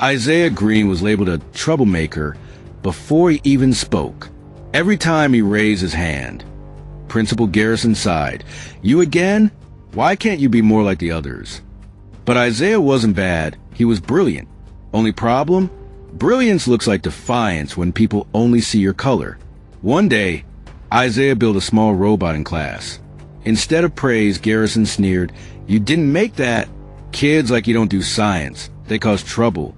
Isaiah Greene was labeled a troublemaker before he even spoke. Every time he raised his hand, Principal Garrison sighed. "You again? Why can't you be more like the others?" But Isaiah wasn't bad. He was brilliant. Only problem? Brilliance looks like defiance when people only see your color. One day, Isaiah built a small robot in class. Instead of praise, Garrison sneered, "You didn't make that. Kids like you don't do science. They cause trouble."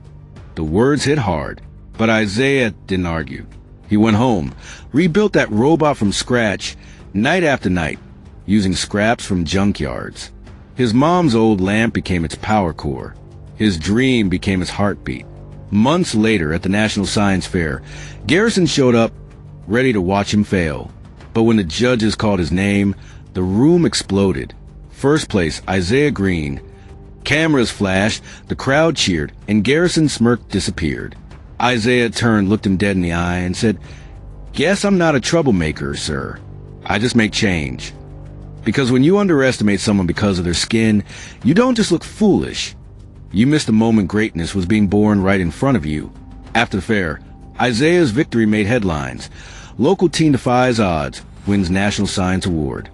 The words hit hard, but Isaiah didn't argue. He went home, rebuilt that robot from scratch, night after night, using scraps from junkyards. His mom's old lamp became its power core. His dream became his heartbeat. Months later, at the National Science Fair, Garrison showed up, ready to watch him fail. But when the judges called his name, the room exploded. First place, Isaiah Greene. Cameras flashed, the crowd cheered, and Garrison's smirk disappeared. Isaiah turned, looked him dead in the eye, and said, "Guess I'm not a troublemaker, sir. I just make change." Because when you underestimate someone because of their skin, you don't just look foolish. You miss the moment greatness was being born right in front of you. After the fair, Isaiah's victory made headlines. Local teen defies odds, wins National Science Award.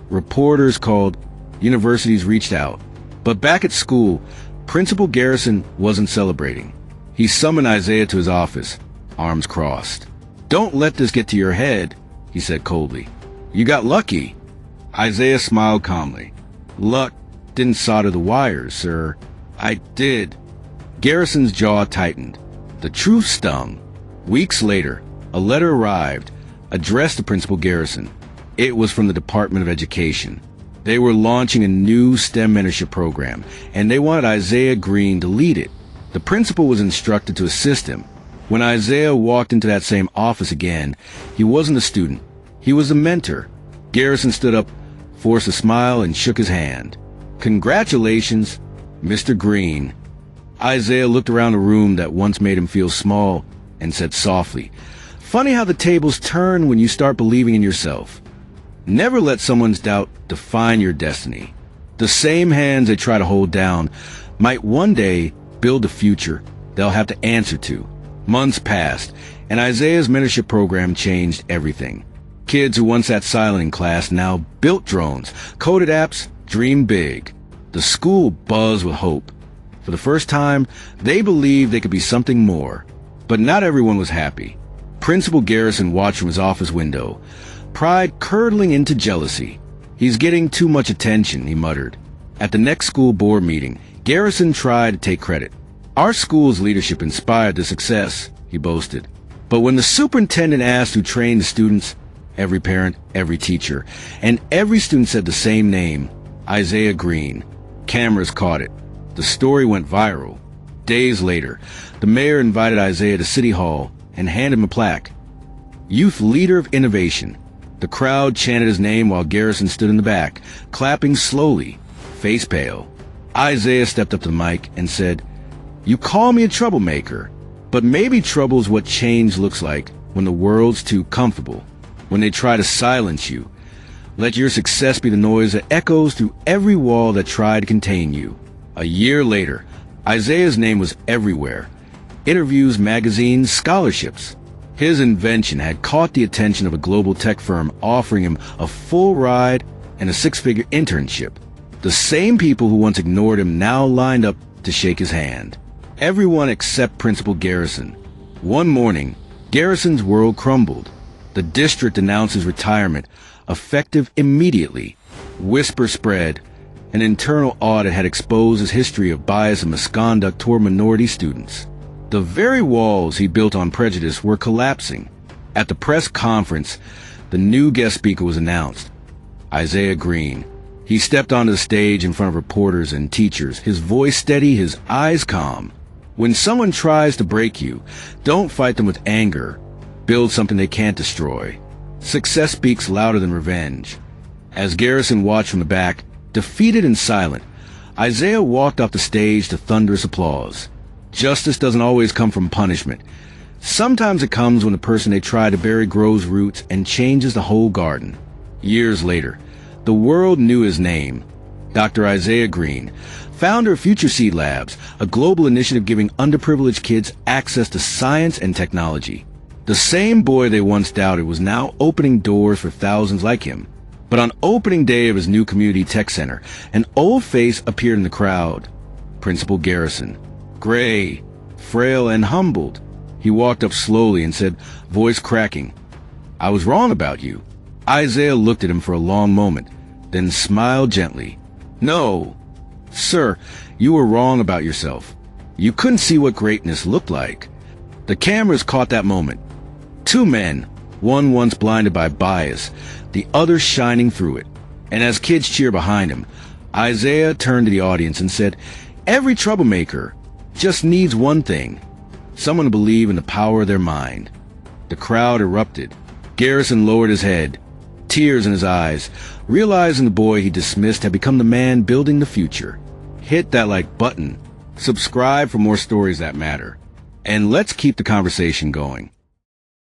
Reporters called, universities reached out. But back at school, Principal Garrison wasn't celebrating. He summoned Isaiah to his office, arms crossed. "Don't let this get to your head," he said coldly. "You got lucky." Isaiah smiled calmly. "Luck didn't solder the wires, sir." "I did." Garrison's jaw tightened. The truth stung. Weeks later, a letter arrived, addressed to Principal Garrison. It was from the Department of Education. They were launching a new STEM mentorship program, and they wanted Isaiah Greene to lead it. The principal was instructed to assist him. When Isaiah walked into that same office again, he wasn't a student. He was a mentor. Garrison stood up, forced a smile, and shook his hand. "Congratulations, Mr. Greene." Isaiah looked around a room that once made him feel small and said softly, "Funny how the tables turn when you start believing in yourself. Never let someone's doubt define your destiny. The same hands they try to hold down might one day build a future they'll have to answer to." Months passed, and Isaiah's mentorship program changed everything. Kids who once sat silent in class now built drones, coded apps, dreamed big. The school buzzed with hope. For the first time, they believed they could be something more. But not everyone was happy. Principal Garrison watched from his office window, pride curdling into jealousy. "He's getting too much attention," he muttered. At the next school board meeting, Garrison tried to take credit. "Our school's leadership inspired the success," he boasted. But when the superintendent asked who trained the students, every parent, every teacher, and every student said the same name, Isaiah Greene. Cameras caught it. The story went viral. Days later, the mayor invited Isaiah to City Hall and handed him a plaque. Youth Leader of Innovation. The crowd chanted his name while Garrison stood in the back, clapping slowly, face pale. Isaiah stepped up to the mic and said, "You call me a troublemaker, but maybe trouble's what change looks like when the world's too comfortable, when they try to silence you. Let your success be the noise that echoes through every wall that tried to contain you." A year later, Isaiah's name was everywhere. Interviews, magazines, scholarships. His invention had caught the attention of a global tech firm offering him a full ride and a six-figure internship. The same people who once ignored him now lined up to shake his hand. Everyone except Principal Garrison. One morning, Garrison's world crumbled. The district announced his retirement, effective immediately. Whisper spread. An internal audit had exposed his history of bias and misconduct toward minority students. The very walls he built on prejudice were collapsing. At the press conference, the new guest speaker was announced, Isaiah Greene. He stepped onto the stage in front of reporters and teachers, his voice steady, his eyes calm. When someone tries to break you, don't fight them with anger. Build something they can't destroy. Success speaks louder than revenge. As Garrison watched from the back, defeated and silent, Isaiah walked off the stage to thunderous applause. Justice doesn't always come from punishment. Sometimes it comes when the person they try to bury grows roots and changes the whole garden. Years later, the world knew his name. Dr. Isaiah Greene, founder of Future Seed Labs, a global initiative giving underprivileged kids access to science and technology. The same boy they once doubted was now opening doors for thousands like him. But on opening day of his new community tech center, an old face appeared in the crowd. Principal Garrison. Gray, frail, and humbled. He walked up slowly and said, voice cracking, "I was wrong about you." Isaiah looked at him for a long moment, then smiled gently. "No, sir, you were wrong about yourself. You couldn't see what greatness looked like." The cameras caught that moment. Two men, one once blinded by bias, the other shining through it. And as kids cheered behind him, Isaiah turned to the audience and said, "Every troublemaker just needs one thing, someone to believe in the power of their mind." The crowd erupted. Garrison lowered his head, tears in his eyes, realizing the boy he dismissed had become the man building the future. Hit that like button, subscribe for more stories that matter, and let's keep the conversation going.